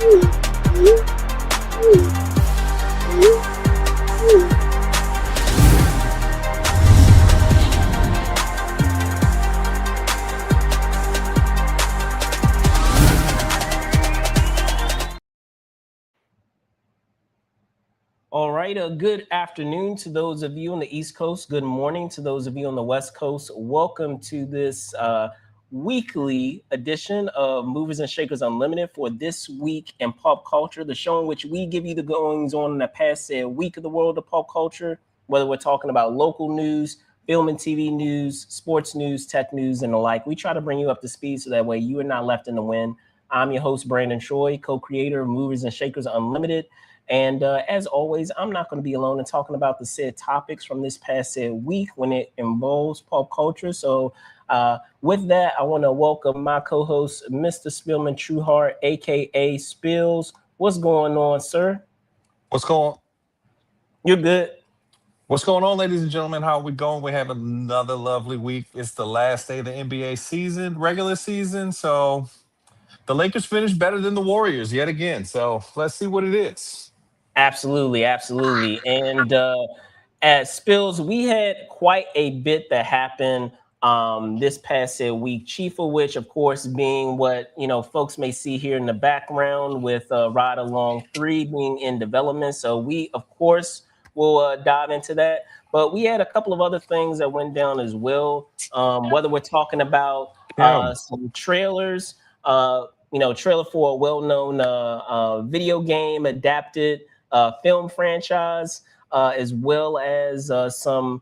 All right, a good afternoon to those of you on the East Coast. Good morning to those of you on the West Coast. Welcome to this weekly edition of Movers and Shakers Unlimited for this week in pop culture, the show in which we give you the goings on in the past week of the world of pop culture, whether we're talking about local news, film and TV news, sports news, tech news, and the like. We try to bring you up to speed so that way you are not left in the wind. I'm your host, Brandon Troy, co-creator of Movers and Shakers Unlimited. And as always, I'm not going to be alone in talking about the said topics from this past week when it involves pop culture. So with that, I want to welcome my co-host, Mr. Spillman Trueheart, a.k.a. Spills. What's going on, sir? What's going on? You're good. What's going on, ladies and gentlemen? How are we going? We have another lovely week. It's the last day of the NBA season, regular season. So the Lakers finished better than the Warriors yet again. So let's see what it is. Absolutely, absolutely. And at Spills, we had quite a bit that happened this past week, chief of which, of course, being what, folks may see here in the background with Ride Along 3 being in development. So we, of course, will dive into that. But we had a couple of other things that went down as well, whether we're talking about some trailers, trailer for a well-known video game adapted film franchise, as well as some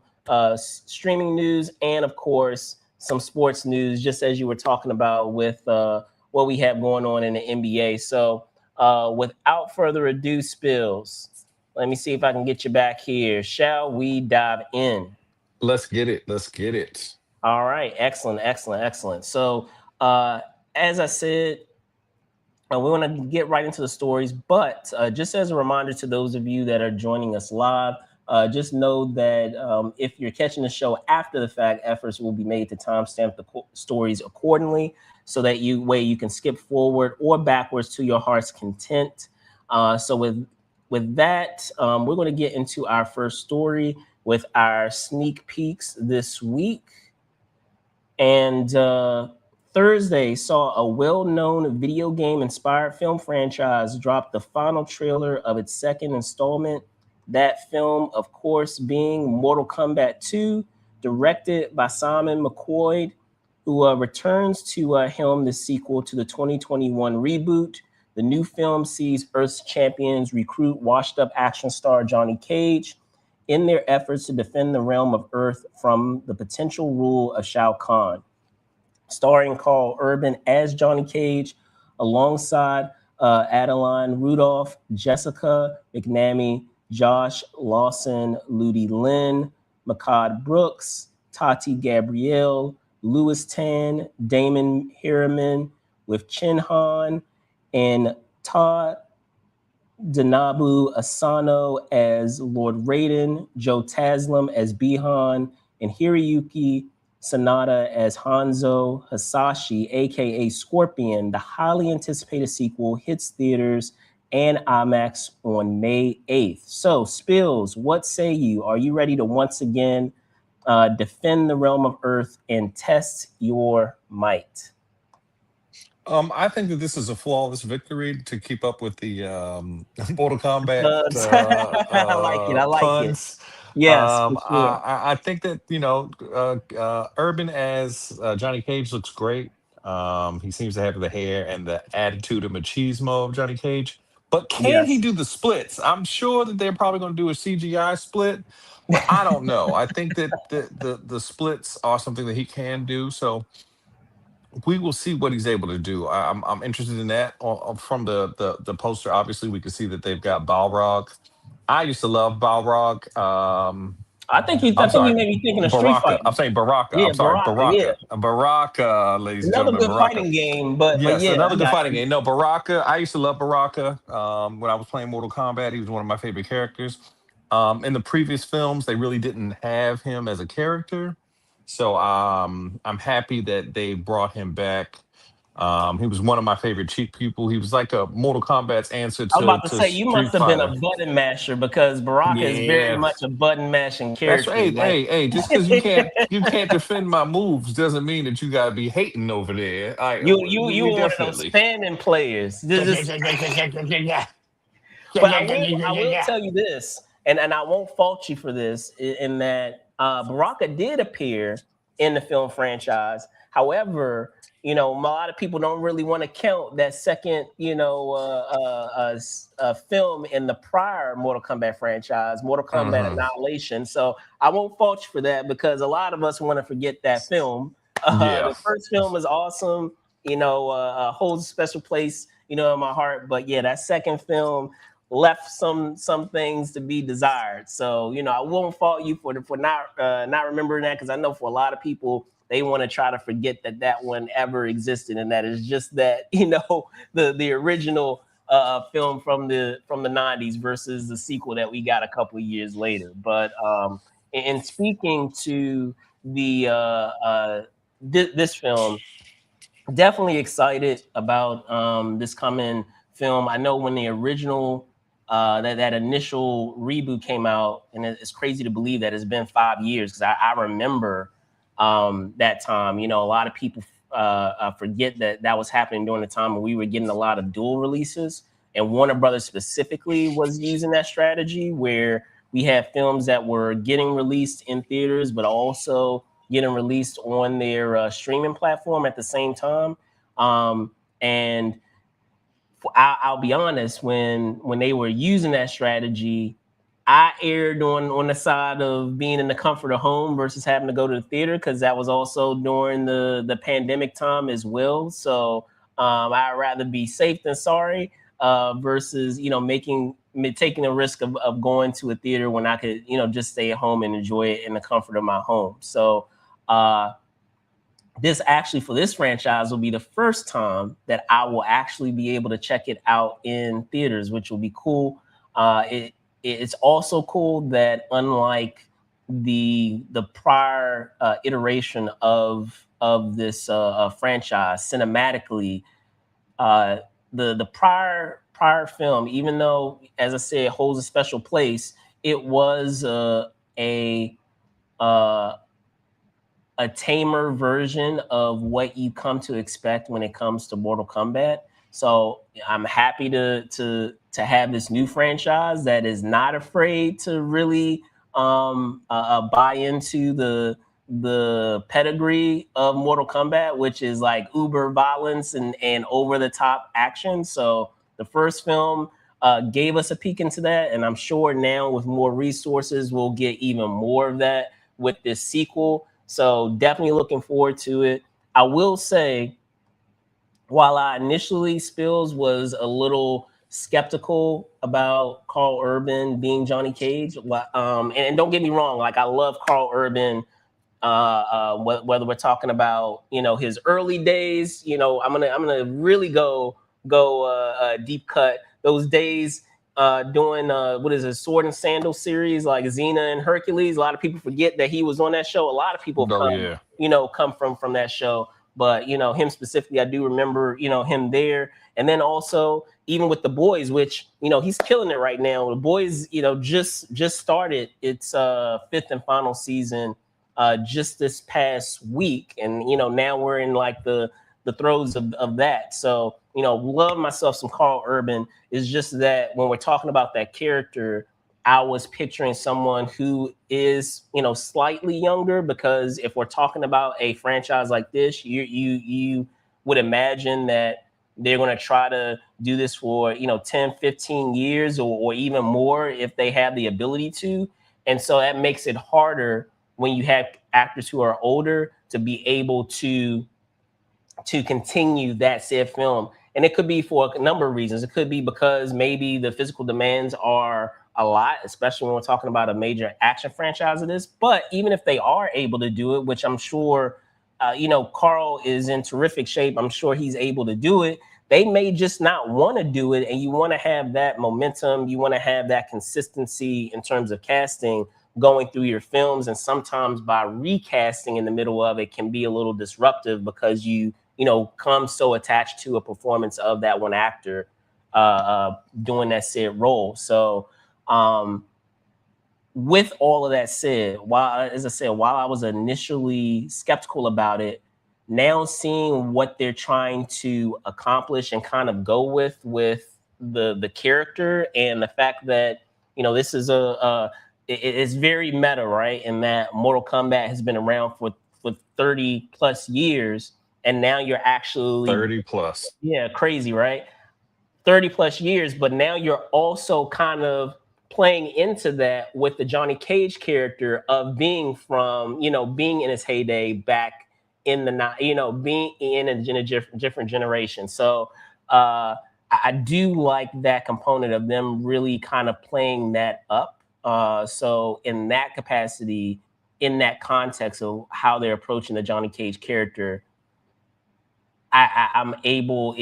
streaming news and, of course, some sports news, just as you were talking about with what we have going on in the NBA. So without further ado, Spills, let me see if I can get you back here. Shall we dive in? Let's get it. Let's get it. All right. Excellent, excellent, excellent. So as I said, we want to get right into the stories, but just as a reminder to those of you that are joining us live, just know that if you're catching the show after the fact, efforts will be made to timestamp the stories accordingly so that you can skip forward or backwards to your heart's content. So with that, we're going to get into our first story with our sneak peeks this week. And Thursday saw a well-known video game-inspired film franchise drop the final trailer of its second installment. That film, of course, being Mortal Kombat 2, directed by Simon McQuoid, who returns to helm the sequel to the 2021 reboot. The new film sees Earth's champions recruit washed-up action star Johnny Cage in their efforts to defend the realm of Earth from the potential rule of Shao Kahn. Starring Carl Urban as Johnny Cage, alongside Adeline Rudolph, Jessica McNamee, Josh Lawson, Ludi Lin, Makad Brooks, Tati Gabrielle, Louis Tan, Damon Harriman, with Chin Han, and Todd Danabu Asano as Lord Raiden, Joe Taslim as Bihan, and Hiroyuki Sanada as Hanzo Hasashi, aka Scorpion. The highly anticipated sequel hits theaters and IMAX on May 8th. So, Spills, what say you? Are you ready to once again defend the realm of Earth and test your might? I think that this is a flawless victory to keep up with the Mortal Kombat I like it. I like puns. it. Yes, for sure. I think that Urban as Johnny Cage looks great. He seems to have the hair and the attitude of machismo of Johnny Cage. But can he Yes. do the splits? I'm sure that they're probably going to do a CGI split, but I don't know. I think that the splits are something that he can do. So we will see what he's able to do. I'm interested in that. From the poster, obviously, we can see that they've got Balrog. I used to love Balrog. I think you I'm may sorry, be thinking of Street Baraka. Fighter. I'm saying Baraka. Yeah, I'm sorry, Baraka. Yeah, Baraka. Baraka, ladies and another gentlemen, good Baraka. fighting game. But Yes, yeah, I another good got fighting you. game. No, Baraka. I used to love Baraka. When I was playing Mortal Kombat, he was one of my favorite characters. In the previous films, they really didn't have him as a character, so I'm happy that they brought him back. He was one of my favorite cheap people. He was like a Mortal Kombat's answer I was about to to say you must Street have been a Fighter. button masher because Baraka is very Yeah, much a button mashing that's character. right. Like Hey, just because you can't defend my moves doesn't mean that you gotta be hating over there. you We were one of those definitely. spamming players. But I will tell you this, and I won't fault you for this, in that Baraka did appear in the film franchise. However, a lot of people don't really want to count that second, film in the prior Mortal Kombat franchise, Mortal Kombat Mhm. Annihilation. So I won't fault you for that because a lot of us want to forget that film. Yeah. The first film is awesome, holds a special place, in my heart. But yeah, that second film left some things to be desired. So I won't fault you for not remembering that because I know for a lot of people they want to try to forget that one ever existed, and that is just that the original film from the 90s versus the sequel that we got a couple of years later. But in speaking to the this film, definitely excited about this coming film. I know when the original that initial reboot came out, and it's crazy to believe that it's been 5 years because I remember that time. A lot of people forget that was happening during the time when we were getting a lot of dual releases, and Warner Brothers specifically was using that strategy where we had films that were getting released in theaters, but also getting released on their streaming platform at the same time. And I'll be honest, when they were using that strategy, I erred on the side of being in the comfort of home versus having to go to the theater because that was also during the pandemic time as well. So I'd rather be safe than sorry versus taking the risk of going to a theater when I could just stay at home and enjoy it in the comfort of my home. So uh, this actually for this franchise will be the first time that I will actually be able to check it out in theaters, which will be cool. It's also cool that unlike the prior iteration of this franchise, cinematically, uh, the prior film, even though as I said, it holds a special place, it was a uh, a tamer version of what you come to expect when it comes to Mortal Kombat. So I'm happy to have this new franchise that is not afraid to really buy into the pedigree of Mortal Kombat, which is like uber violence and over the top action. So the first film gave us a peek into that, and I'm sure now with more resources, we'll get even more of that with this sequel. So definitely looking forward to it. I will say, while I initially Spills was a little skeptical about Carl Urban being Johnny Cage, and don't get me wrong, like I love Carl Urban. Whether we're talking about his early days, I'm gonna really go deep cut those days doing what is it, Sword and Sandal series like Xena and Hercules. A lot of people forget that he was on that show. A lot of people have Oh come yeah. come from that show, but him specifically, I do remember him there. And then also even with the boys, which he's killing it right now. The boys just started its fifth and final season just this past week, and now we're in like the throes of that. So love myself some Carl Urban. Is just that when we're talking about that character, I was picturing someone who is slightly younger, because if we're talking about a franchise like this, you would imagine that they're going to try to do this for 10, 15 years or even more if they have the ability to. And so that makes it harder when you have actors who are older to be able to continue that said film. And it could be for a number of reasons. It could be because maybe the physical demands are a lot, especially when we're talking about a major action franchise of this. But even if they are able to do it, which I'm sure, Carl is in terrific shape, I'm sure he's able to do it. They may just not want to do it. And you want to have that momentum. You want to have that consistency in terms of casting going through your films. And sometimes by recasting in the middle of it can be a little disruptive because come so attached to a performance of that one actor doing that said role. So with all of that said, as I said, while I was initially skeptical about it, now seeing what they're trying to accomplish and kind of go with the character, and the fact that this is it's very meta, right? In that Mortal Kombat has been around for 30 plus years, and now you're actually, 30 plus. yeah, crazy, right? 30 plus years, but now you're also kind of playing into that with the Johnny Cage character of being from, being in his heyday back in being in a different generation. So I do like that component of them really kind of playing that up. So in that capacity, in that context of how they're approaching the Johnny Cage character, I'm able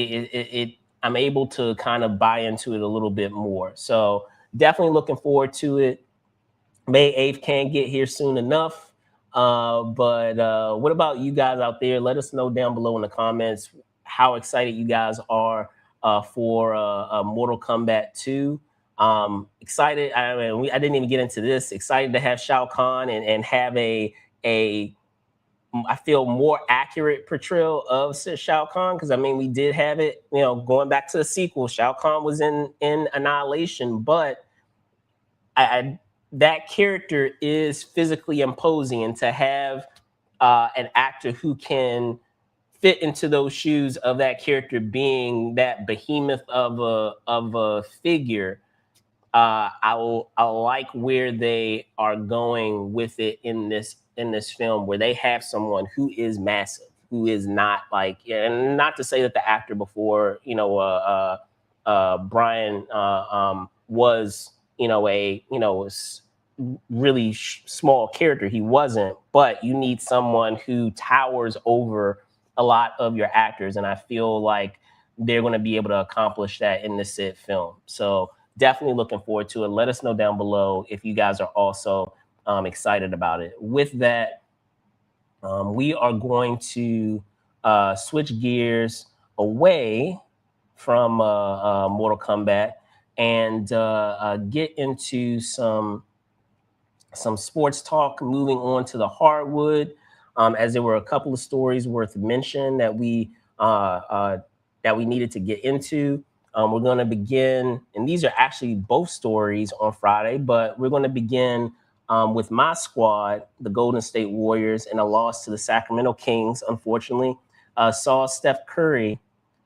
I'm able to kind of buy into it a little bit more. So definitely looking forward to it. May 8th can't get here soon enough. But what about you guys out there? Let us know down below in the comments how excited you guys are for Mortal Kombat 2. Excited. I mean, I didn't even get into this. Excited to have Shao Kahn and have a I feel more accurate portrayal of Shao Kahn, because I mean we did have it, going back to the sequel. Shao Kahn was in Annihilation, but that character is physically imposing, and to have an actor who can fit into those shoes of that character, being that behemoth of a figure, I like where they are going with it in this film, where they have someone who is massive, who is not like, and not to say that the actor before, Brian was, really small character. He wasn't, but you need someone who towers over a lot of your actors, and I feel like they're going to be able to accomplish that in this said film. So definitely looking forward to it. Let us know down below if you guys are also excited about it. With that, we are going to switch gears away from Mortal Kombat and get into some sports talk, moving on to the hardwood, as there were a couple of stories worth mention that we needed to get into. We're going to begin, and these are actually both stories on Friday, but we're going to begin with my squad, the Golden State Warriors, and a loss to the Sacramento Kings, unfortunately. Saw Steph Curry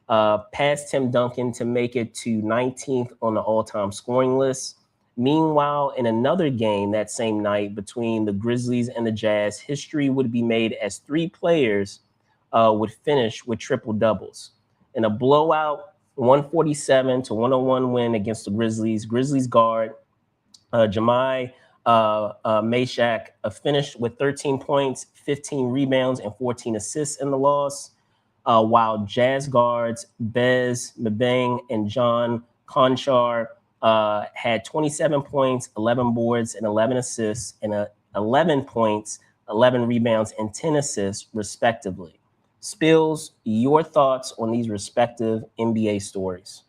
pass Tim Duncan to make it to 19th on the all-time scoring list. Meanwhile, in another game that same night between the Grizzlies and the Jazz, history would be made as three players would finish with triple doubles. In a blowout, 147 to 101 win against the Grizzlies, Grizzlies guard Jemai Mashak finished with 13 points, 15 rebounds, and 14 assists in the loss, while Jazz guards Bez Mabeng and John Conchar had 27 points, 11 boards, and 11 assists, and 11 points, 11 rebounds, and 10 assists, respectively. Spills, your thoughts on these respective NBA stories?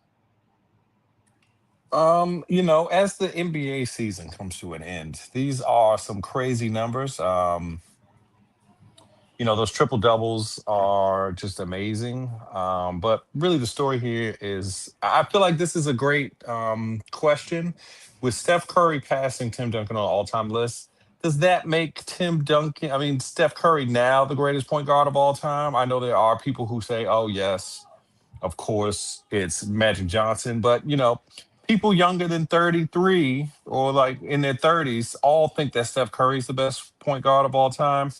As the NBA season comes to an end, these are some crazy numbers. Those triple doubles are just amazing. But really, the story here is, I feel like this is a great question. With Steph Curry passing Tim Duncan on the all-time list, does that make Steph Curry now the greatest point guard of all time? I know there are people who say, oh, yes, of course, it's Magic Johnson. But, people younger than 33 or like in their 30s all think that Steph Curry is the best point guard of all time.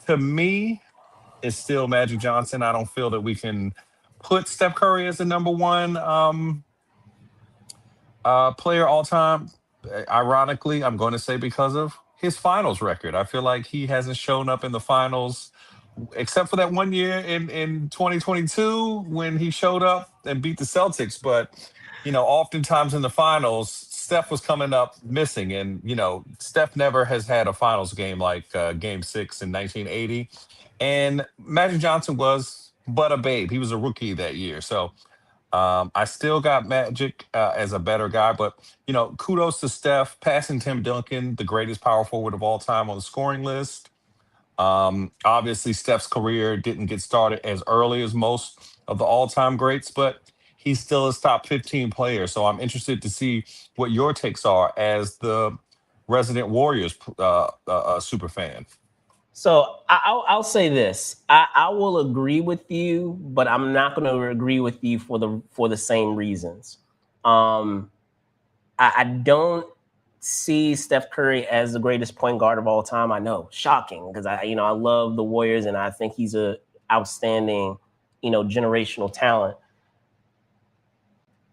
To me, it's still Magic Johnson. I don't feel that we can put Steph Curry as the number one player all time. Ironically, I'm going to say because of his finals record. I feel like he hasn't shown up in the finals except for that one year in 2022 when he showed up and beat the Celtics. But, oftentimes in the finals, Steph was coming up missing. And, Steph never has had a finals game like game 6 in 1980. And Magic Johnson was but a babe. He was a rookie that year. So I still got Magic as a better guy, but kudos to Steph passing Tim Duncan, the greatest power forward of all time on the scoring list. Obviously, Steph's career didn't get started as early as most of the all-time greats, but he's still a top 15 player. So I'm interested to see what your takes are as the resident Warriors super fan. So I'll say this: I will agree with you, but I'm not going to agree with you for the same reasons. Um, I don't see Steph Curry as the greatest point guard of all time. I know, shocking, because I love the Warriors and I think he's a outstanding generational talent.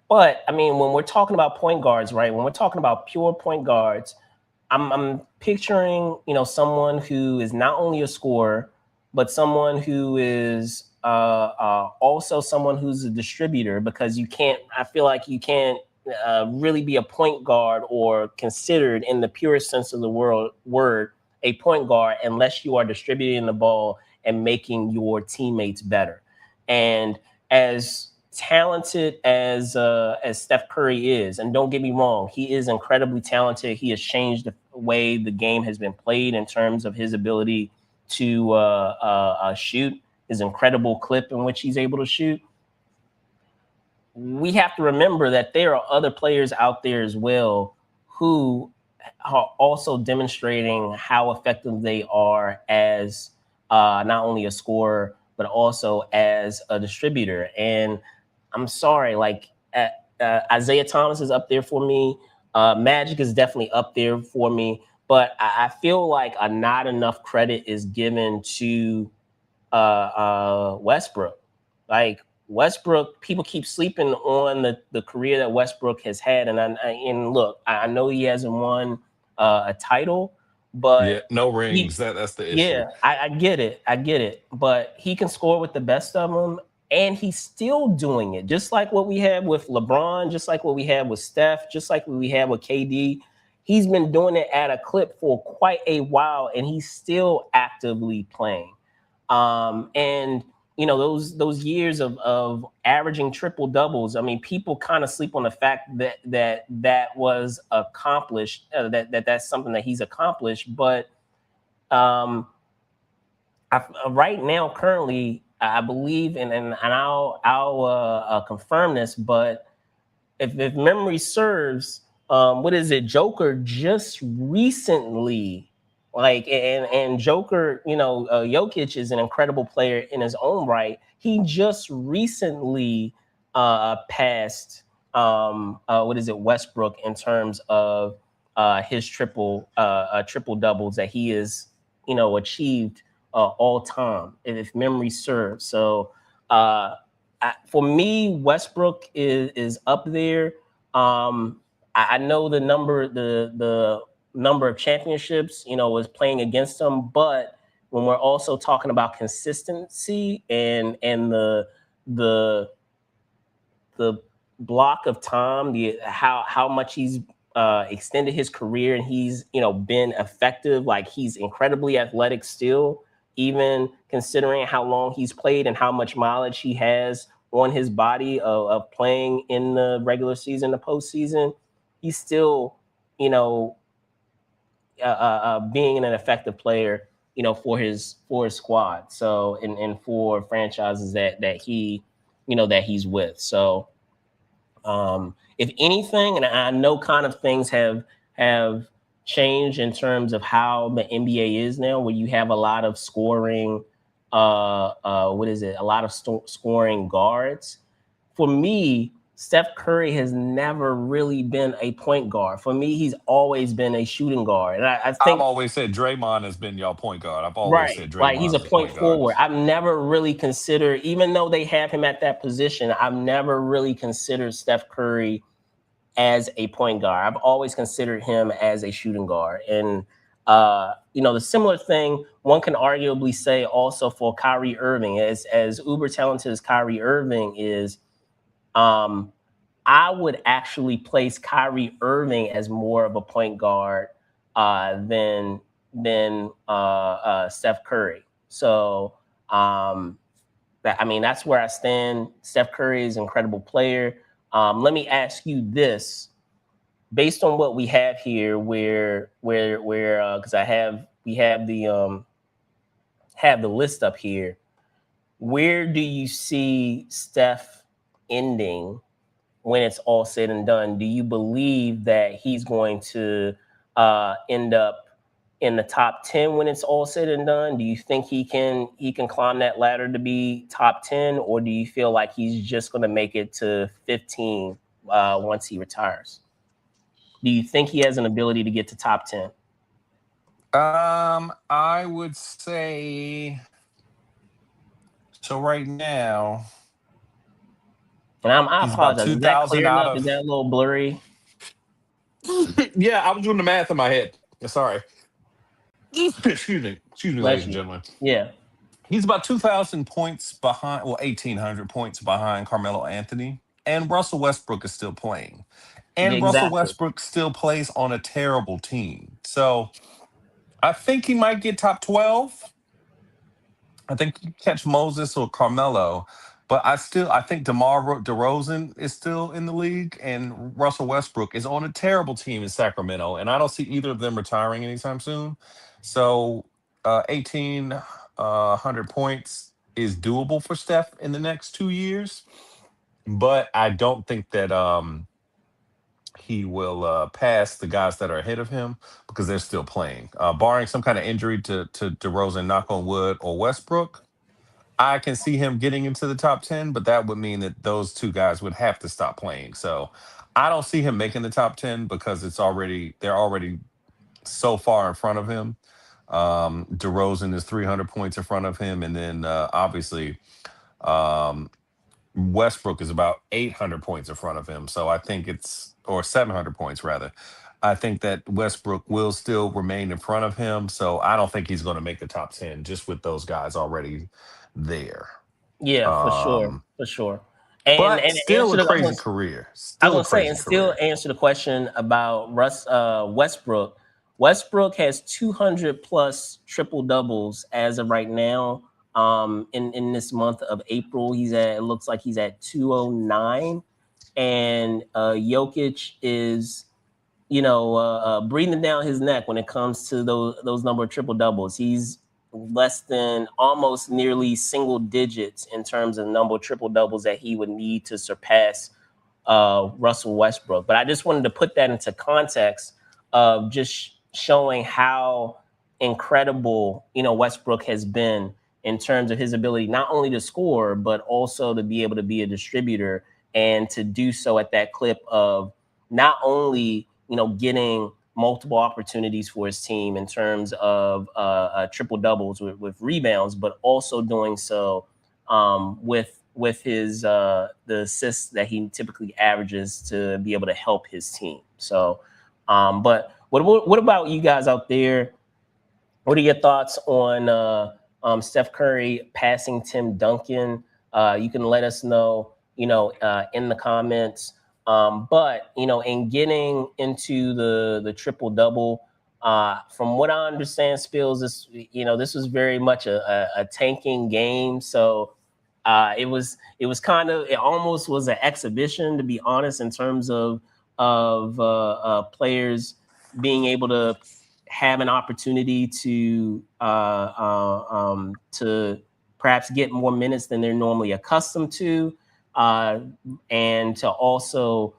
But I mean, when we're talking about point guards, right? When we're talking about pure point guards, I'm picturing someone who is not only a scorer, but someone who is also someone who's a distributor. Because I feel like you can't really be a point guard or considered in the purest sense of the word a point guard unless you are distributing the ball and making your teammates better. And as talented as Steph Curry is, and don't get me wrong, he is incredibly talented. He has changed the way the game has been played in terms of his ability to shoot, his incredible clip in which he's able to shoot. We have to remember that there are other players out there as well who are also demonstrating how effective they are as not only a scorer but also as a distributor. And I'm sorry, like Isaiah Thomas is up there for me. Magic is definitely up there for me, but I feel like not enough credit is given to Westbrook. Like Westbrook, people keep sleeping on the career that Westbrook has had, and look, I know he hasn't won a title, Yeah, but no rings. he That's the issue. yeah, I get it. I get it. But he can score with the best of them, and he's still doing it. Just like what we had with LeBron, just like what we had with Steph, just like what we had with KD. He's been doing it at a clip for quite a while, and he's still actively playing. And those years of averaging triple doubles. I mean, people kind of sleep on the fact that was accomplished. That's something that he's accomplished, but right now, currently, I believe, and I'll confirm this, but if memory serves, what is it? Joker just recently, and Joker, Jokic is an incredible player in his own right. He just recently passed, what is it, Westbrook in terms of his triple doubles that he is, achieved all time, if memory serves. So. For me, Westbrook is up there. I know the number of championships, was playing against him, but when we're also talking about consistency and the the block of time, the how much he's extended his career and he's been effective. Like he's incredibly athletic still, even considering how long he's played and how much mileage he has on his body of playing in the regular season, the postseason. He's still, you know, being an effective player, for his squad. So and for franchises that he, that he's with. So if anything, and I know kind of things have changed in terms of how the NBA is now, where you have a lot of scoring, what is it? A lot of scoring guards. For me, Steph Curry has never really been a point guard. For me, he's always been a shooting guard, and I I've think. always said Draymond has been your point guard. I've always Right. said Like he's a Draymond's the point point guard. forward. I've never really considered, even though they have him at that position, I've never really considered Steph Curry as a point guard. I've always considered him as a shooting guard. And the similar thing one can arguably say also for Kyrie Irving, as uber talented as Kyrie Irving is, I would actually place Kyrie Irving as more of a point guard than Steph Curry. So I mean, that's where I stand. Steph Curry is an incredible player. Let me ask you this: based on what we have here, where because we have the list up here. Where do you see Steph ending when it's all said and done? Do you believe that he's going to end up in the top 10 when it's all said and done? Do you think he can climb that ladder to be top 10, or do you feel like he's just going to make it to 15 once he retires? Do you think he has an ability to get to top 10? I would say so. Right now, And I he's about apologize. two Is that thousand clear out enough? Is that of. a little blurry? Yeah, I was doing the math in my head. Sorry. Excuse me, ladies Bless and you. gentlemen. Yeah, He's about 2,000 points behind, well, 1,800 points behind Carmelo Anthony. And Russell Westbrook is still playing. And Russell exactly. Westbrook still plays on a terrible team. So I think he might get top 12. I think you catch Moses or Carmelo. But I think DeMar DeRozan is still in the league, and Russell Westbrook is on a terrible team in Sacramento, and I don't see either of them retiring anytime soon. So, 1,800 points is doable for Steph in the next 2 years, but I don't think that he will pass the guys that are ahead of him because they're still playing. Barring some kind of injury to DeRozan, knock on wood, or Westbrook, I can see him getting into the top 10, but that would mean that those two guys would have to stop playing. So I don't see him making the top 10 because they're already so far in front of him. DeRozan is 300 points in front of him. And then obviously um, Westbrook is about 800 points in front of him. So I think or 700 points rather. I think that Westbrook will still remain in front of him. So I don't think he's going to make the top 10 just with those guys already there. Yeah, for sure, Um, for sure. And but and still answer a the crazy career. I was Still a gonna say, crazy and still career. answer the question about Westbrook. Westbrook has 200 plus triple doubles as of right now. In this month of April, it looks like he's at 209, and Jokic is breathing down his neck when it comes to those number of triple doubles. He's less than almost nearly single digits in terms of number of triple doubles that he would need to surpass Russell Westbrook. But I just wanted to put that into context of just showing how incredible Westbrook has been in terms of his ability not only to score but also to be able to be a distributor and to do so at that clip of not only getting multiple opportunities for his team in terms of triple doubles with rebounds, but also doing so with his the assists that he typically averages to be able to help his team. So, but what about you guys out there? What are your thoughts on Steph Curry passing Tim Duncan? You can let us know, in the comments. But in getting into the triple double, from what I understand, Spills, this was very much a tanking game. So it almost was an exhibition, to be honest, in terms of players being able to have an opportunity to perhaps get more minutes than they're normally accustomed to, and to also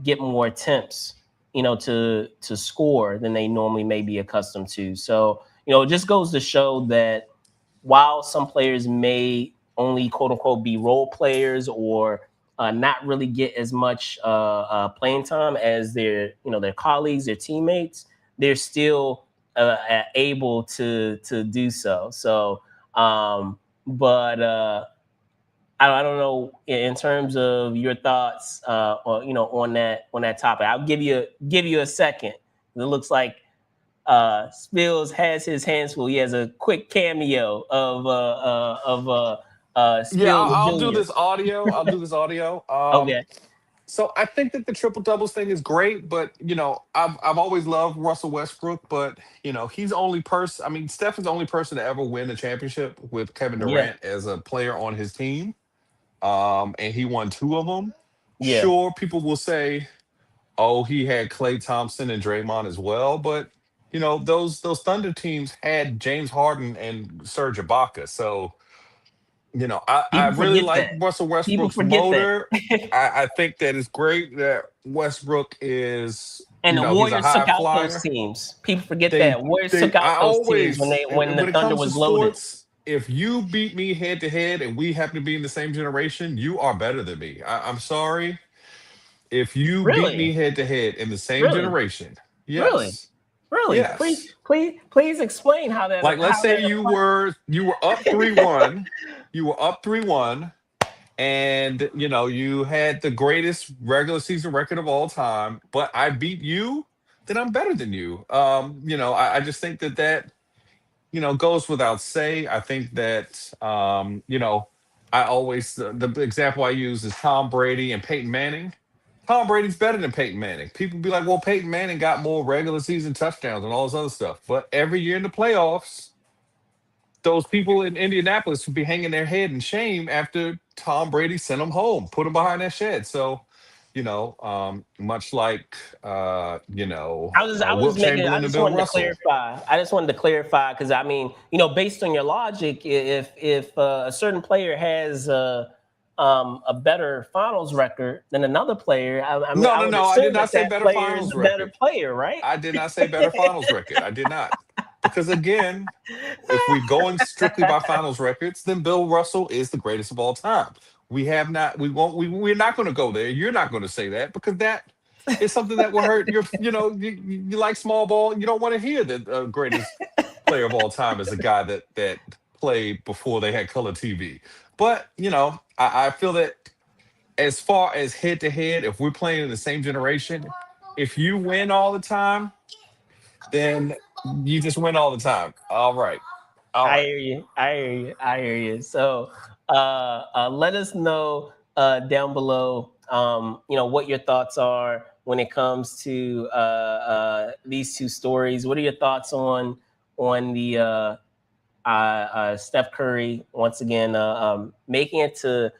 get more attempts, to score than they normally may be accustomed to. So, it just goes to show that while some players may only quote unquote be role players or not really get as much playing time as their colleagues, their teammates, they're still able to do so. So, but I don't know in terms of your thoughts, on that topic. I'll give you a second. It looks like Spills has his hands full. He has a quick cameo of Yeah, Spills I'll do Jr. this audio. I'll do this audio. Okay. So I think that the triple doubles thing is great, but I've always loved Russell Westbrook, but he's the only person. I mean, Steph is the only person to ever win a championship with Kevin Yeah, Durant as a player on his team. And he won two of them. yeah. Sure, people will say, "Oh, he had Klay Thompson and Draymond as well," but those Thunder teams had James Harden and Serge Ibaka. So I People really forget like that. Russell People Westbrook's forget that. motor. I think that it's great that Westbrook is, And the he's a Warriors high took out those flyer. teams. People forget They that Warriors they took out I those teams always when the when it Thunder comes to was loaded. sports, if you beat me head to head and we happen to be in the same generation, you are better than me. I'm sorry. If you beat me Really, head to head in the same really, generation, really, yes. really. Please, Yes. please, please explain how Like, let's say that you were up 3-1. You were up 3-1 and you had the greatest regular season record of all time, but I beat you, then I'm better than you. I just think that goes without say. I think that I always the example I use is Tom Brady and Peyton Manning. Tom Brady's better than Peyton Manning. People be like, well, Peyton Manning got more regular season touchdowns and all this other stuff. But every year in the playoffs, those people in Indianapolis would be hanging their head in shame after Tom Brady sent them home, put them behind that shed. So, much like I was Wilt making. I Chamberlain and just Bill wanted to Russell. clarify. I just wanted to clarify because I mean, based on your logic, if a certain player has a better finals record than another player, I mean, No, I no, would no. I did assume not that say that better player is finals the better record. player, right? I did not say better finals record. I did not. Because again, if we going strictly by finals records, then Bill Russell is the greatest of all time. We have not, we won't, we're not going to go there. You're not going to say that because that is something that will hurt your, you like small ball. You don't want to hear that greatest player of all time is a guy that played before they had color TV. But, I feel that as far as head to head, if we're playing in the same generation, if you win all the time, then you just win all the time. All right. All I right. hear you. I hear you. I hear you. So, let us know down below, what your thoughts are when it comes to these two stories. What are your thoughts on the Steph Curry once again making it to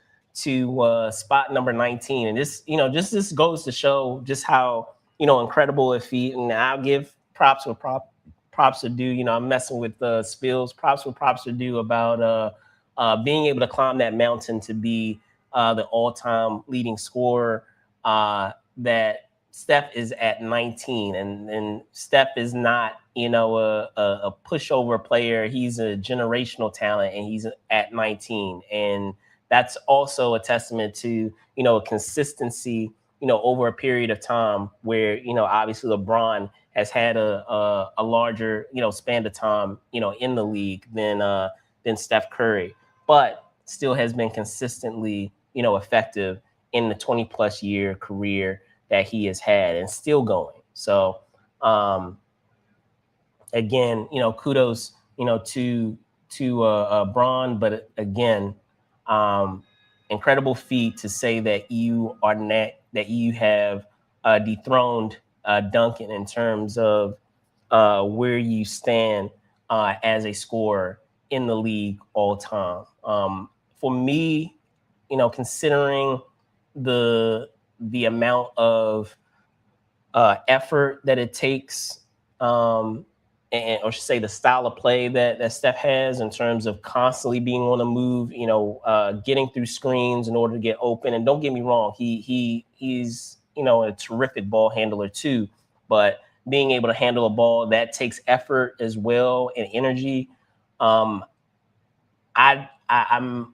spot number 19, and this goes to show just how incredible a feat. And I'll give props are due. I'm messing with spills. Props are due about being able to climb that mountain to be the all-time leading scorer. That Steph is at 19, and Steph is not a pushover player. He's a generational talent, and he's at 19, and that's also a testament to consistency over a period of time where obviously LeBron has had a larger span of time in the league than Steph Curry, but still has been consistently effective in the 20 plus year career that he has had and still going. So again, kudos to Braun, but again, um, incredible feat to say that that you have dethroned Duncan in terms of where you stand as a scorer in the league all time. For me, considering the amount of effort that it takes, or should say the style of play that Steph has in terms of constantly being on the move, getting through screens in order to get open. And don't get me wrong, he's a terrific ball handler too, but being able to handle a ball that takes effort as well and energy. Um, I'm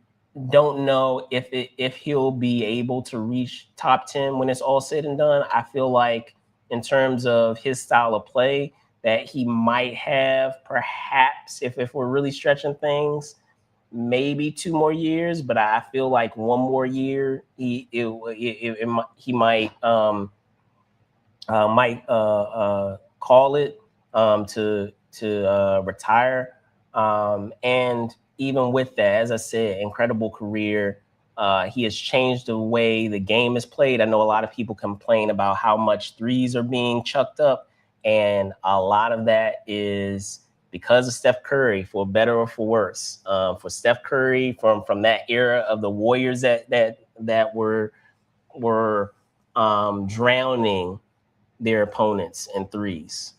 don't know if he'll be able to reach top 10 when it's all said and done. I feel like in terms of his style of play that he might have perhaps if we're really stretching things, maybe 2 more years, but I feel like 1 more year he might call it to retire. And even with that, as I said, incredible career. He has changed the way the game is played. I know a lot of people complain about how much threes are being chucked up, and a lot of that is because of Steph Curry, for better or for worse. For Steph Curry, from that era of the Warriors that were drowning their opponents in threes.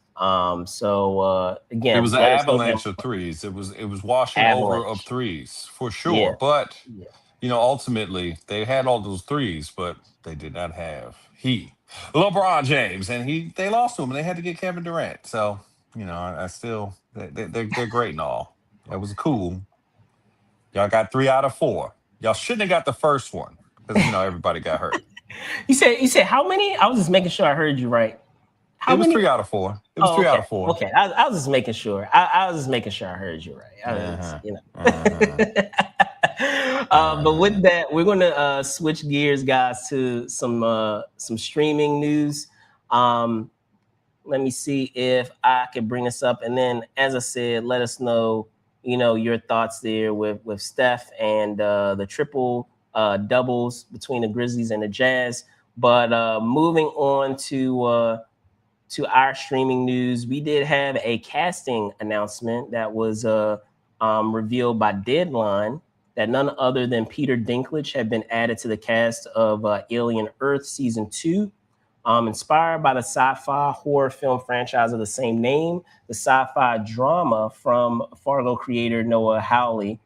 It Again, was an let us know down avalanche of threes. It was washing over of avalanche. threes for sure. Yeah, But yeah. ultimately they had all those threes, but they did not have LeBron James, and they lost to him, and they had to get Kevin Durant. So I still they're great and all. That was cool. Y'all got 3 out of 4. Y'all shouldn't have got the first one because everybody got hurt. You said how many? I was just making sure I heard you right. It How was many? 3 out of 4. It was Oh, three out okay, of four. okay. I was just making sure. I was just making sure I heard you right. Uh huh. Uh huh. You know. But Uh with that, we're going to switch gears, guys, to some streaming news. Um, Let me see if I can bring this up, and then, as I said, let us know, your thoughts there with Steph and the triple doubles between the Grizzlies and the Jazz. But moving on to our streaming news, we did have a casting announcement that was revealed by Deadline, that none other than Peter Dinklage had been added to the cast of Alien Earth Season 2. Inspired by the sci-fi horror film franchise of the same name, the sci-fi drama from Fargo creator Noah Hawley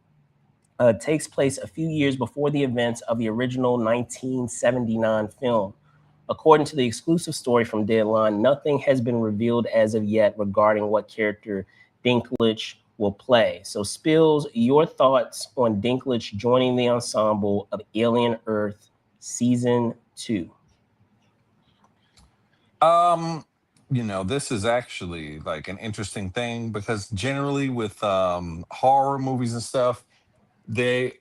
takes place a few years before the events of the original 1979 film. According to the exclusive story from Deadline, nothing has been revealed as of yet regarding what character Dinklage will play. So, Spills, your thoughts on Dinklage joining the ensemble of Alien Earth Season 2? Um, this is actually like an interesting thing because generally with horror movies and stuff, they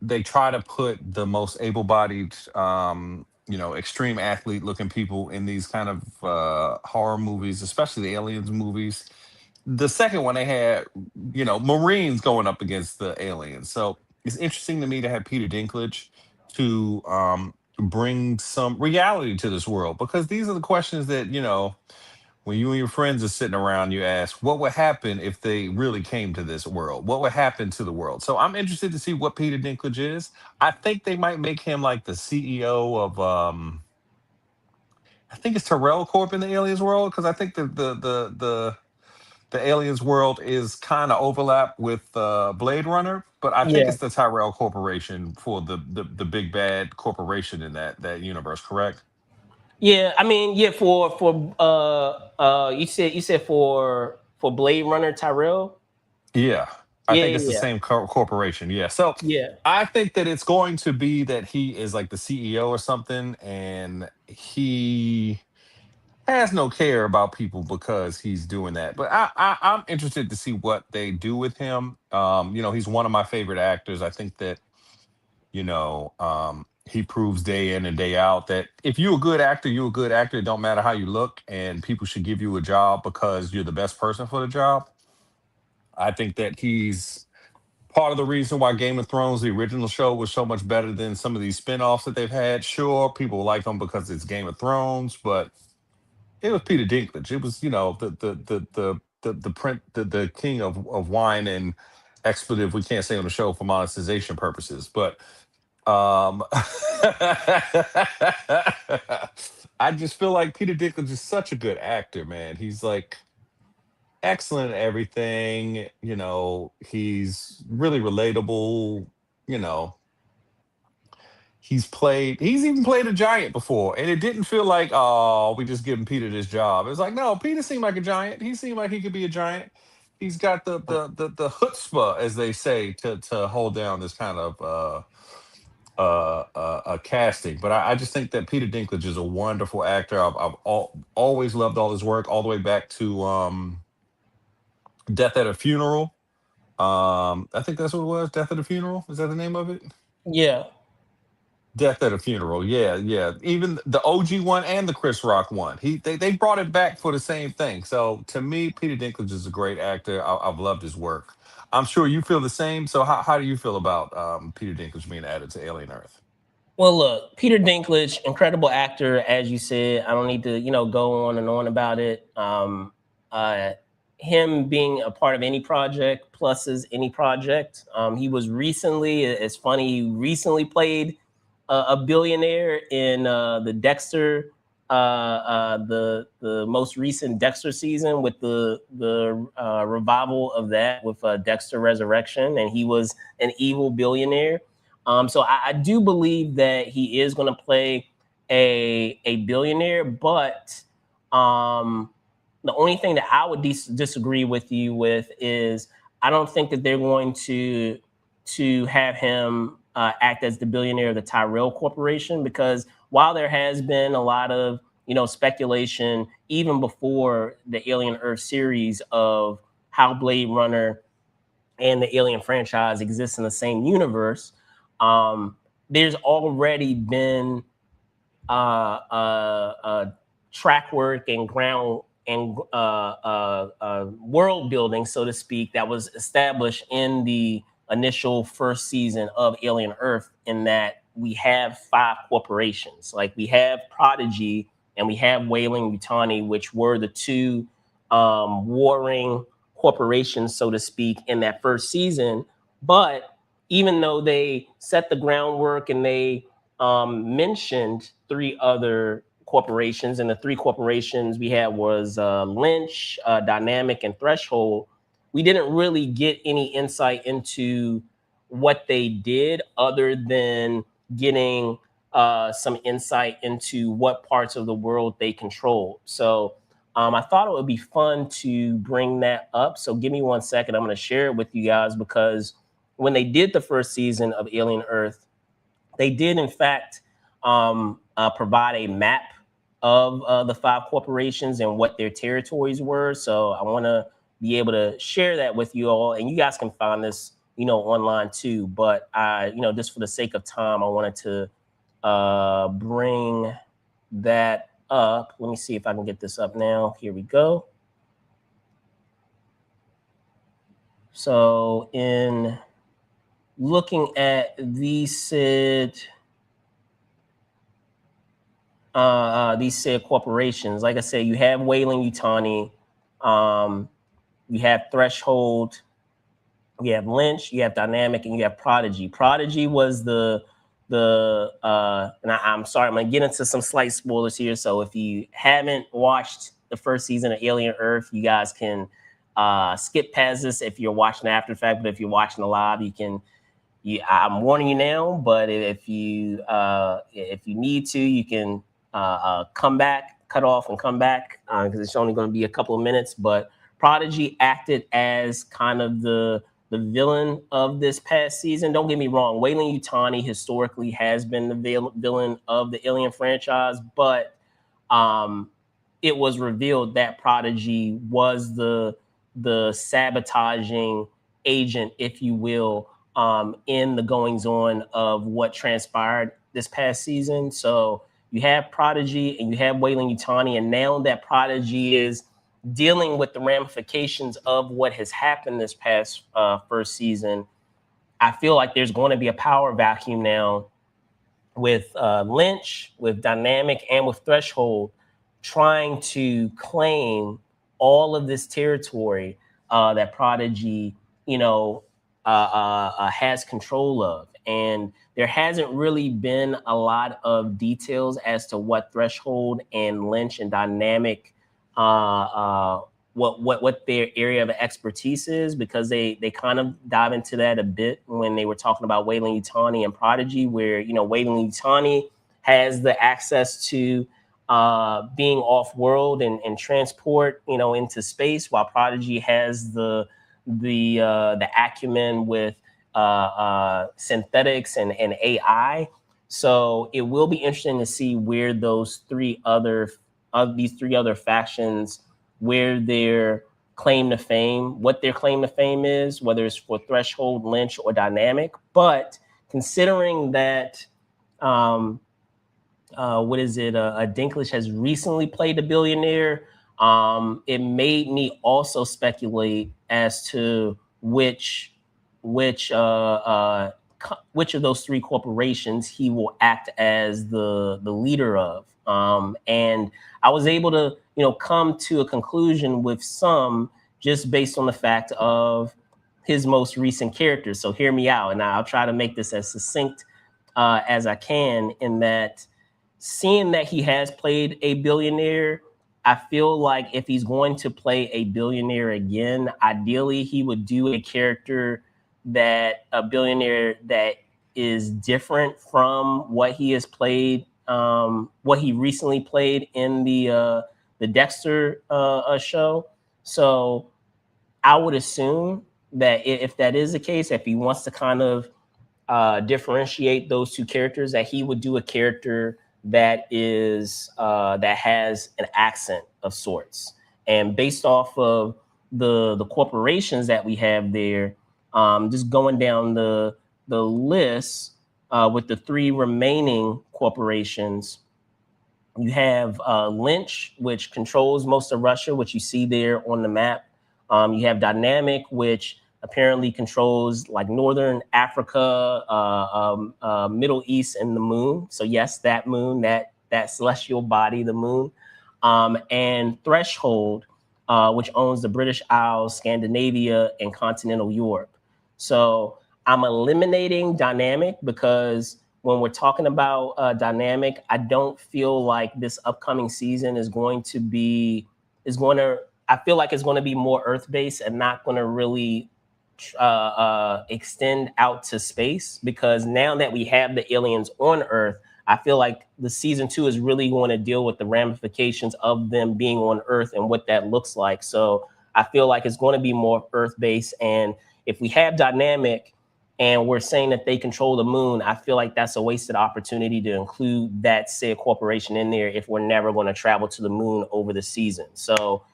they try to put the most able-bodied extreme athlete looking people in these kind of horror movies, especially the aliens movies. The second one they had, Marines going up against the aliens. So it's interesting to me to have Peter Dinklage to bring some reality to this world because these are the questions that, when you and your friends are sitting around, you ask, what would happen if they really came to this world? What would happen to the world? So I'm interested to see what Peter Dinklage is. I think they might make him like the CEO of I think it's Terrell Corp in the aliens world because I think the aliens world is kind of overlap with Blade Runner, but I think Yeah. it's the Tyrell Corporation for the big bad corporation in that universe, correct? Yeah, I mean, yeah, you said for Blade Runner Tyrell. Yeah, I Yeah, think it's the yeah, same corporation. Yeah, so yeah, I think that it's going to be that he is like the CEO or something, and he has no care about people because he's doing that. But I'm interested to see what they do with him. He's one of my favorite actors. I think that he proves day in and day out that if you're a good actor, you're a good actor. It don't matter how you look, and people should give you a job because you're the best person for the job. I think that he's part of the reason why Game of Thrones, the original show, was so much better than some of these spin-offs that they've had. Sure, people like them because it's Game of Thrones, but it was Peter Dinklage. It was, the king of wine and expletive we can't say on the show for monetization purposes. But I just feel like Peter Dinklage is such a good actor, man. He's like excellent at everything. He's really relatable. You know, he's even played a giant before, and it didn't feel like, oh, we just giving Peter this job. It's like, no, Peter seemed like a giant. He seemed like he could be a giant. He's got the chutzpah, as they say, to hold down this kind of casting. But I just think that Peter Dinklage is a wonderful actor. Always loved all his work, all the way back to Death at a Funeral. I think that's what it was. Death at a Funeral. Is that the name of it? yeah. Death at a Funeral. Yeah, yeah. Even the OG one and the Chris Rock one. They brought it back for the same thing. So to me, Peter Dinklage is a great actor. I've loved his work. I'm sure you feel the same. So how do you feel about Peter Dinklage being added to Alien Earth? Well, look, Peter Dinklage, incredible actor, as you said. I don't need to, go on and on about it. Uh, him being a part of any project pluses any project. He was recently, it's funny, he recently played a billionaire in the Dexter, the most recent Dexter season with the revival of that with Dexter Resurrection, and he was an evil billionaire. So I do believe that he is going to play a billionaire, but um, the only thing that I would disagree with you with is I don't think that they're going to have him act as the billionaire of the Tyrell Corporation, because while there has been a lot of speculation even before the Alien Earth series of how Blade Runner and the Alien franchise exists in the same universe, there's already been track work and ground and world building, so to speak, that was established in the initial first season of Alien Earth, in that we have 5 corporations. Like, we have Prodigy and we have Weyland Yutani, which were the 2 warring corporations, so to speak, in that first season. But even though they set the groundwork and they mentioned 3 other corporations, and the 3 corporations we had was Lynch, Dynamic, and Threshold, we didn't really get any insight into what they did, other than getting some insight into what parts of the world they controlled. So I thought it would be fun to bring that up. So give me 1 second. I'm going to share it with you guys, because when they did the first season of Alien Earth, they did, in fact, provide a map of the 5 corporations and what their territories were. So I want to be able to share that with you all, and you guys can find this, online too. But just for the sake of time, I wanted to bring that up. Let me see if I can get this up now. Here we go. So in looking at these said corporations, like I said, you have Weyland Yutani, you have Threshold, you have Lynch, you have Dynamic, and you have Prodigy. Prodigy was and I'm sorry, I'm gonna get into some slight spoilers here. So if you haven't watched the first season of Alien Earth, you guys can skip past this if you're watching after the fact. But if you're watching live, you can. I'm warning you now. But if you need to, you can come back, cut off, and come back, because it's only going to be a couple of minutes. But Prodigy acted as kind of the villain of this past season. Don't get me wrong, Weyland Yutani historically has been the villain of the Alien franchise, but it was revealed that Prodigy was the sabotaging agent, if you will, in the goings on of what transpired this past season. So you have Prodigy and you have Weyland Yutani, and now that Prodigy is dealing with the ramifications of what has happened this past first season, I feel like there's going to be a power vacuum now with Lynch, with Dynamic, and with Threshold trying to claim all of this territory that Prodigy, has control of. And there hasn't really been a lot of details as to what Threshold and Lynch and Dynamic what their area of expertise is, because they kind of dive into that a bit when they were talking about Weyland Yutani and Prodigy, where Weyland Yutani has the access to being off world and transport into space, while Prodigy has the acumen with synthetics and AI. So it will be interesting to see where these 3 other factions, where their claim to fame, what their claim to fame is, whether it's for Threshold, Lynch, or Dynamic. But considering that um, what is it? Dinklage has recently played a billionaire. It made me also speculate as to which which of those three corporations he will act as the leader of. And I was able to come to a conclusion with some just based on the fact of his most recent characters. So hear me out, and I'll try to make this as succinct as I can. In that, seeing that he has played a billionaire, I feel like if he's going to play a billionaire again, ideally he would do a character that a billionaire that is different from what he has played, what he recently played in the Dexter show. So I would assume that if that is the case, if he wants to kind of differentiate those two characters, that he would do a character that is that has an accent of sorts. And based off of the corporations that we have there, just going down the list with the three remaining corporations, you have Lynch, which controls most of Russia, which you see there on the map. You have Dynamic, which apparently controls like Northern Africa, Middle East, and the moon. So yes, that moon, that celestial body, the moon. And Threshold, which owns the British Isles, Scandinavia, and continental Europe. So I'm eliminating Dynamic because when we're talking about Dynamic, I don't feel like this upcoming season is going to be I feel like it's going to be more Earth based and not going to really extend out to space, because now that we have the aliens on Earth, I feel like the season 2 is really going to deal with the ramifications of them being on Earth and what that looks like. So I feel like it's going to be more Earth based. And if we have Dynamic and we're saying that they control the moon, I feel like that's a wasted opportunity to include that said corporation in there if we're never going to travel to the moon over the season. So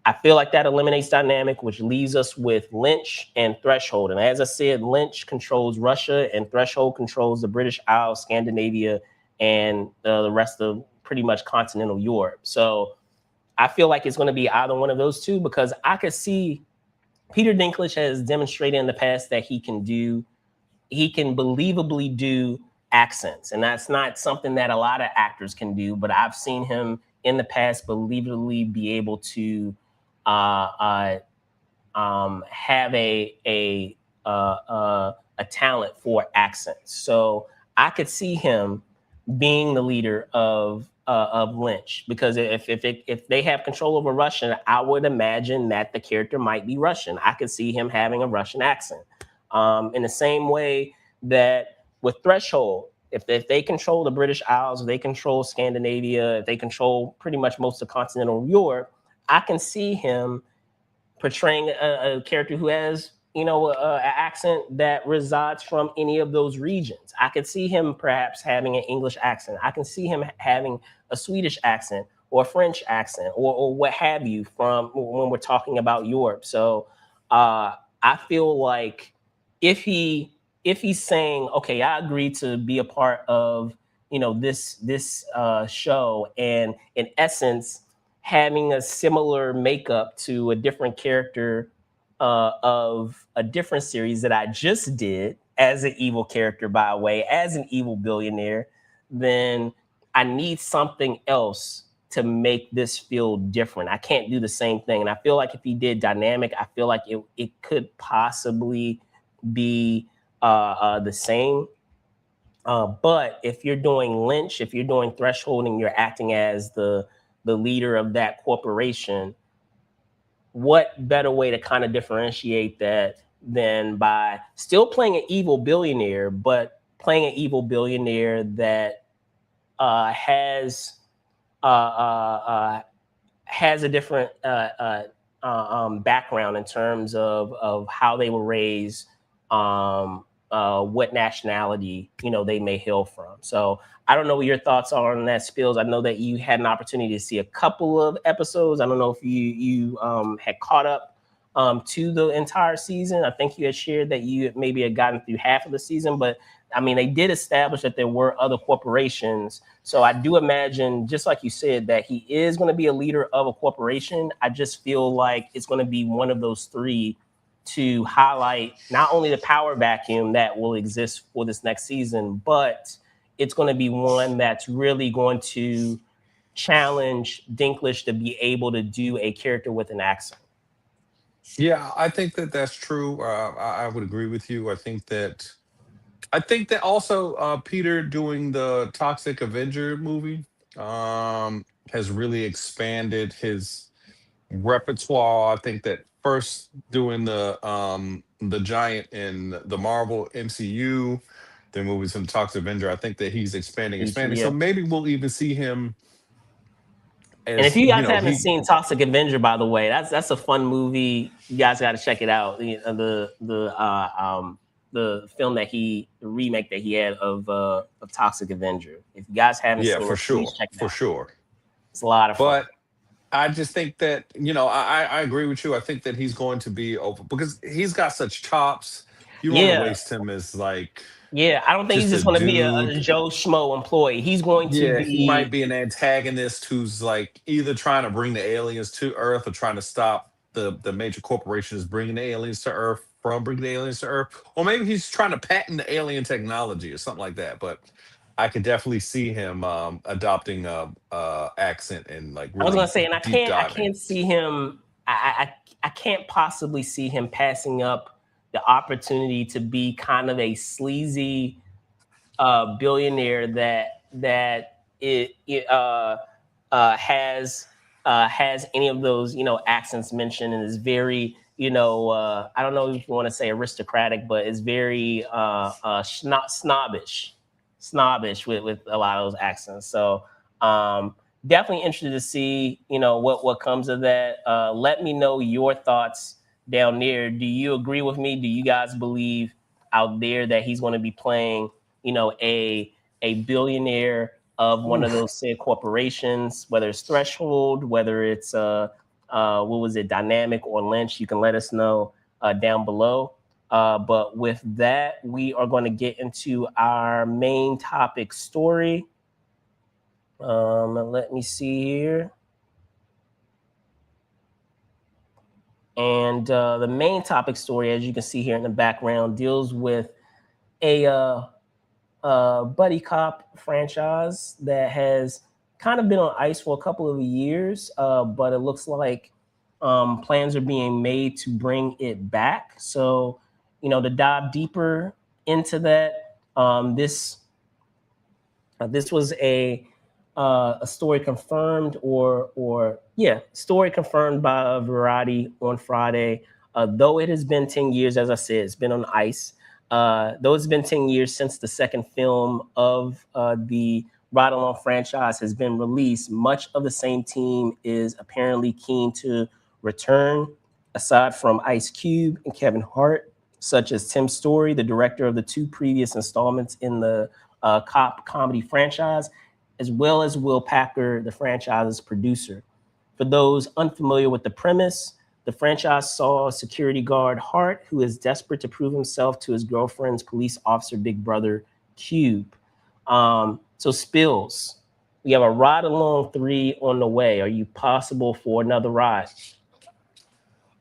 I feel like that eliminates Dynamic, which leaves us with Lynch and Threshold. And as I said, Lynch controls Russia and Threshold controls the British Isles, Scandinavia, and the rest of pretty much continental Europe. So I feel like it's going to be either one of those two, because I could see Peter Dinklage has demonstrated in the past that he can believably do accents. And that's not something that a lot of actors can do, but I've seen him in the past believably be able to have a talent for accents. So I could see him being the leader of Lynch, because if they have control over Russian, I would imagine that the character might be Russian. I could see him having a Russian accent. In the same way that with Threshold, if they control the British Isles, if they control Scandinavia, if they control pretty much most of continental Europe, I can see him portraying a character who has, an accent that resides from any of those regions. I could see him perhaps having an English accent. I can see him having a Swedish accent or a French accent or what have you from when we're talking about Europe. So I feel like if he's saying, okay, I agree to be a part of, this show, and in essence, having a similar makeup to a different character of a different series that I just did as an evil character, by the way, as an evil billionaire, then I need something else to make this feel different. I can't do the same thing. And I feel like if he did Dynamic, I feel like it could possibly be the same. But if you're doing Lynch, if you're doing Threshold, and you're acting as the leader of that corporation, what better way to kind of differentiate that than by still playing an evil billionaire, but playing an evil billionaire that has a different background in terms of how they were raised, what nationality they may hail from. So I don't know what your thoughts are on that, Spills. I know that you had an opportunity to see a couple of episodes. I don't know if you had caught up to the entire season. I think you had shared that you maybe had gotten through half of the season, but I mean, they did establish that there were other corporations. So I do imagine, just like you said, that he is going to be a leader of a corporation. I just feel like it's going to be one of those three to highlight not only the power vacuum that will exist for this next season, but it's going to be one that's really going to challenge Dinklage to be able to do a character with an accent. Yeah, I think that that's true. I would agree with you. I think that also Peter doing the Toxic Avenger movie has really expanded his repertoire. I think that first doing the giant in the Marvel MCU, then movies from Toxic Avenger. I think that he's expanding. So Yeah. maybe we'll even see him And if as you you guys know haven't he seen Toxic Avenger, by the way, that's a fun movie. You guys got to check it out. The film that the remake that he had of Toxic Avenger. If you guys haven't yeah, seen for it, please sure, check it for out. sure. It's a lot of fun. But I just think that I agree with you. I think that he's going to be over because he's got such chops. You don't want to Yeah, waste him as like yeah. I don't think he's just a just going to be a dude. Joe Schmo employee. He's going to Yeah, he might be. be an antagonist who's like either trying to bring the aliens to Earth or trying to stop the major corporations bringing the aliens to Earth from bringing the aliens to Earth, or maybe he's trying to patent the alien technology or something like that. But I could definitely see him adopting a accent and like I was going really to say, and deep I diving. can't see him. I can't possibly see him passing up the opportunity to be kind of a sleazy billionaire that has any of those accents mentioned and is very I don't know if you want to say aristocratic, but is very snobbish with a lot of those accents. So definitely interested to see what comes of that. Let me know your thoughts down there. Do you agree with me? Do you guys believe out there that he's going to be playing a billionaire of one of Oof. those said corporations, whether it's Threshold, whether it's what was it, Dynamic or Lynch? You can let us know down below. But with that, we are going to get into our main topic story. Let me see here. And the main topic story, as you can see here in the background, deals with a buddy cop franchise that has kind of been on ice for a couple of years, but it looks like plans are being made to bring it back. So, to dive deeper into that, this was a story confirmed, or yeah, story confirmed by Variety on Friday. Though it has been 10 years, as I said, it's been on ice. Though it's been 10 years since the second film of the Ride Along franchise has been released, much of the same team is apparently keen to return. Aside from Ice Cube and Kevin Hart, such as Tim Story, the director of the two previous installments in the cop comedy franchise, as well as Will Packer, the franchise's producer. For those unfamiliar with the premise, the franchise saw security guard Hart, who is desperate to prove himself to his girlfriend's police officer big brother, Cube. So, Spills, we have a Ride Along 3 on the way. Are you possible for another ride?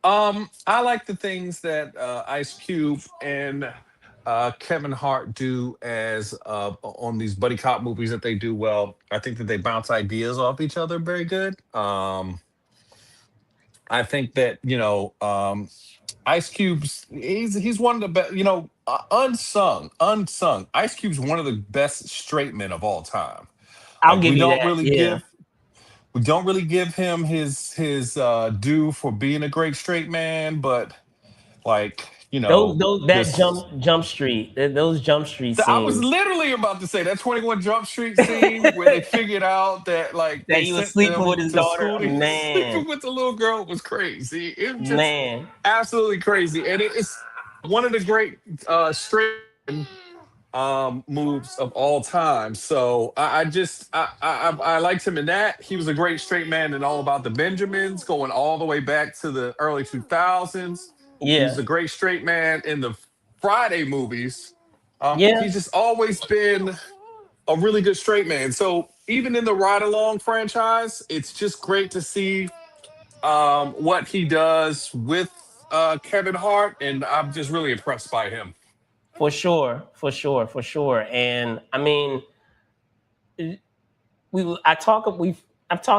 I like the things that Ice Cube and Kevin Hart do as on these buddy cop movies that they do well. I think that they bounce ideas off each other very good. I think that Ice Cube's he's one of the best. Unsung. Ice Cube's one of the best straight men of all time. I'll Like give you that. Yeah. we don't really give him his due for being a great straight man, but like Those that this those Jump Street I was scenes literally about to say that 21 Jump Street scene where they figured out that like that they he was sent sleeping with them his to daughter. school to Man, sleeping with the little girl was crazy. It was just man. absolutely crazy. And it's one of the great straight moves of all time. So I liked him in that. He was a great straight man in All About the Benjamins, going all the way back to the early 2000s. He was Yeah. a great straight man in the Friday movies Yeah, He's just always been a really good straight man. So even in the Ride Along franchise, it's just great to see what he does with Kevin Hart, and I'm just really impressed by him. for sure, for sure, for sure. And I mean, we've I've talked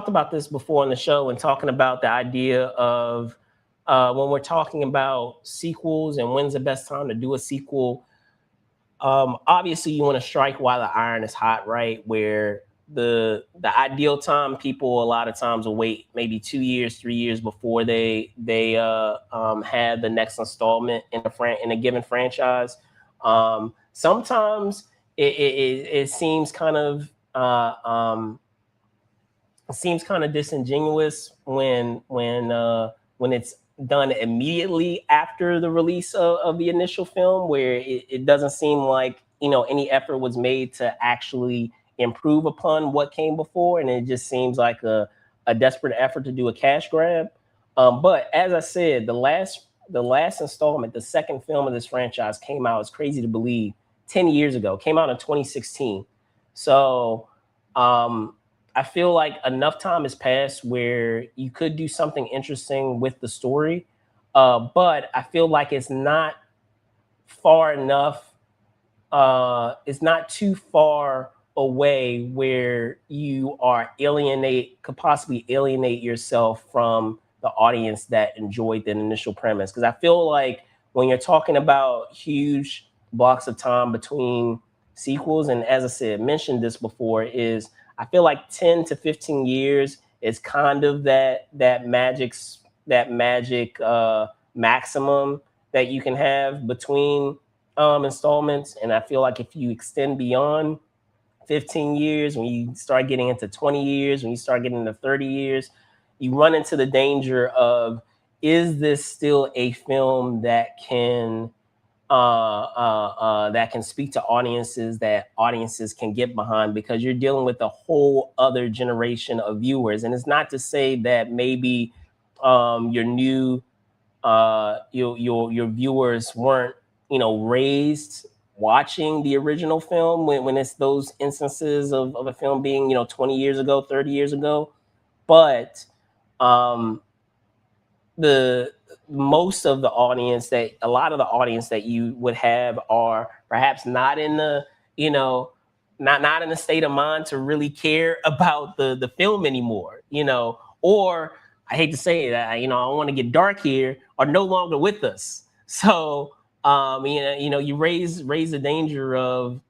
about this before on the show and talking about the idea of when we're talking about sequels and when's the best time to do a sequel. Obviously, you want to strike while the iron is hot, right? Where the ideal time, people a lot of times will wait maybe 2 years, 3 years before they have the next installment in in a given franchise. Sometimes it seems kind of it seems kind of disingenuous when it's done immediately after the release of the initial film, where it doesn't seem like any effort was made to actually improve upon what came before, and it just seems like a desperate effort to do a cash grab. But as I said, the last installment, the second film of this franchise, came out. It's crazy to believe 10 years ago. Came out in 2016. So um, I feel like enough time has passed where you could do something interesting with the story, but I feel like it's not far enough. It's not too far away where you are could possibly alienate yourself from the audience that enjoyed the initial premise. Because I feel like when you're talking about huge blocks of time between sequels, and as I said, mentioned this before, is I feel like 10 to 15 years is kind of that magic maximum that you can have between installments. And I feel like if you extend beyond 15 years, when you start getting into 20 years, when you start getting into 30 years, you run into the danger of, is this still a film that can speak to audiences, that audiences can get behind, because you're dealing with a whole other generation of viewers. And it's not to say that maybe your new your viewers weren't raised watching the original film, when it's those instances of a film being 20 years ago, 30 years ago. But um the most of the audience, that a lot of the audience that you would have, are perhaps not in the you know not in the state of mind to really care about the film anymore, or, I hate to say that, I want to get dark here, are no longer with us. So you raise the danger of,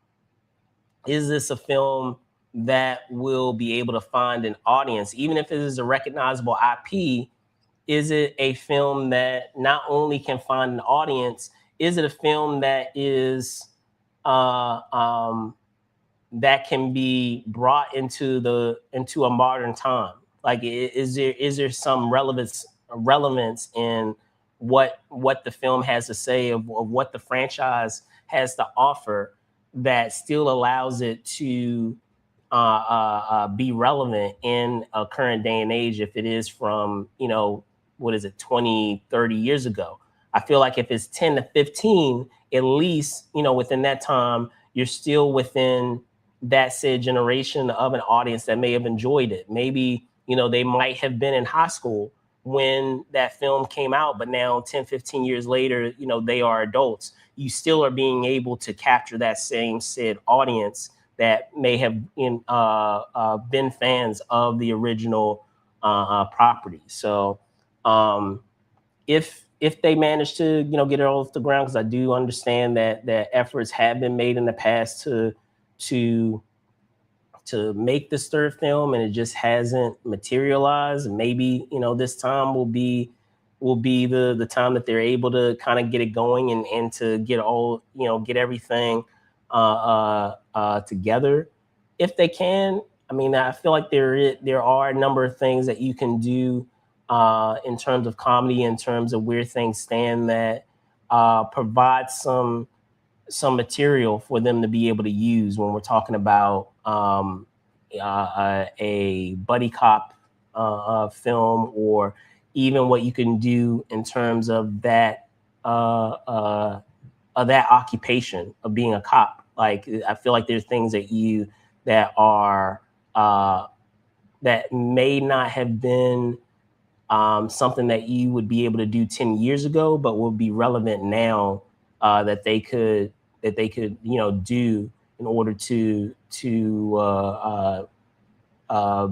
is this a film that will be able to find an audience, even if it is a recognizable IP? Is it a film that not only can find an audience, is it a film that is uh, um, that can be brought into a modern time? Like, is there some relevance in what the film has to say, of what the franchise has to offer, that still allows it to be relevant in a current day and age, if it is from, what is it, 20, 30 years ago? I feel like if it's 10 to 15, at least, within that time, you're still within that said generation of an audience that may have enjoyed it. Maybe, they might have been in high school when that film came out, but now 10, 15 years later, they are adults. You still are being able to capture that same said audience that may have been fans of the original property. So um, if they manage to get it off the ground, because I do understand that efforts have been made in the past to make this third film, and it just hasn't materialized. Maybe this time will be the time that they're able to kind of get it going, and to get everything together, if they can. I mean, I feel like there are a number of things that you can do in terms of comedy, in terms of where things stand, that provide some material for them to be able to use when we're talking about a buddy cop film, or even what you can do in terms of that uh, uh, that occupation of being a cop. Like, I feel like there's things that are that may not have been something that you would be able to do 10 years ago, but will be relevant now, that they could do in order to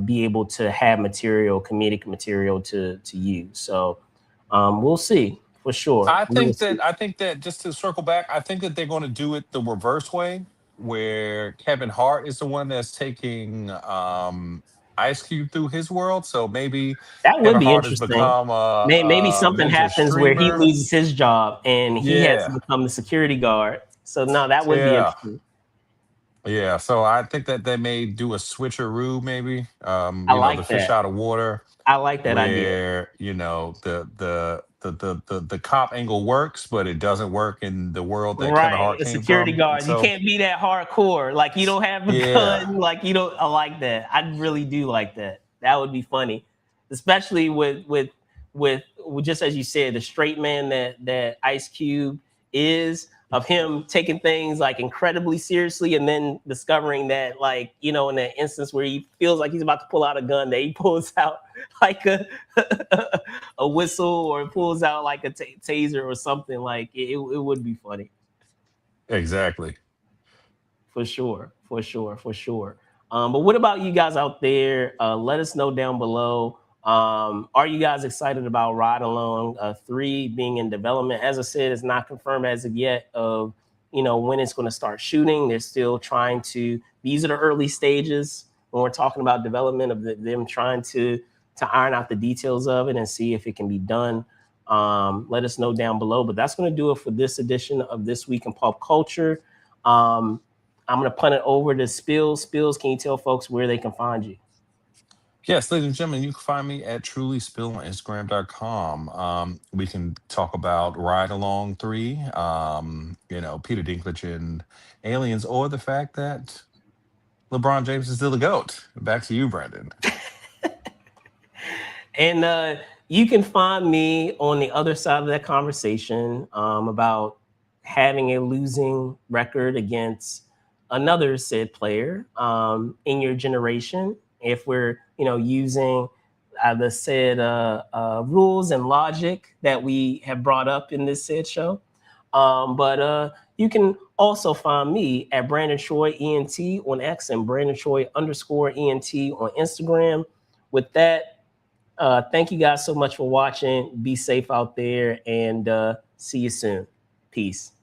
be able to have comedic material to use. So we'll see for sure. We will see. I think that just to circle back, I think that they're going to do it the reverse way, where Kevin Hart is the one that's taking Ice Cube through his world. So maybe That would Kevin be Hart has interesting. become Maybe a something major happens where he streamer. loses his job and he has to Yeah, become the security guard. So no, that would be yeah, interesting. yeah. So I think that they may do a switcheroo, maybe. I The like fish that. out of water, I like that idea. where the cop angle works, but it doesn't work in the world that Kevin Right, Hart a came security from. guard. You So can't be that hardcore. Like, you don't have a yeah, gun. Like, you don't. I like that. I really do like that. That would be funny, especially with just as you said, the straight man that Ice Cube is, of him taking things like incredibly seriously, and then discovering that, like, in that instance where he feels like he's about to pull out a gun, that he pulls out like a whistle, or pulls out like a taser or something. Like, it would be funny. exactly. For sure, for sure, for sure. But what about you guys out there? Let us know down below. Are you guys excited about Ride Along 3 being in development? As I said, it's not confirmed as of yet of when it's going to start shooting. They're still trying to. These are the early stages when we're talking about development of them trying to iron out the details of it and see if it can be done. Let us know down below. But that's going to do it for this edition of This Week in Pop Culture. I'm going to punt it over to Spills. Spills, can you tell folks where they can find you? Yes, ladies and gentlemen, you can find me at trulyspill on Instagram.com. We can talk about Ride Along 3, Peter Dinklage and aliens, or the fact that LeBron James is still the GOAT. Back to you, Brandon. And you can find me on the other side of that conversation, about having a losing record against another said player, in your generation. If we're using the said rules and logic that we have brought up in this said show. But you can also find me at Brandon Troy ENT on X and Brandon Troy _ENT on Instagram. With that, thank you guys so much for watching. Be safe out there, and see you soon. Peace.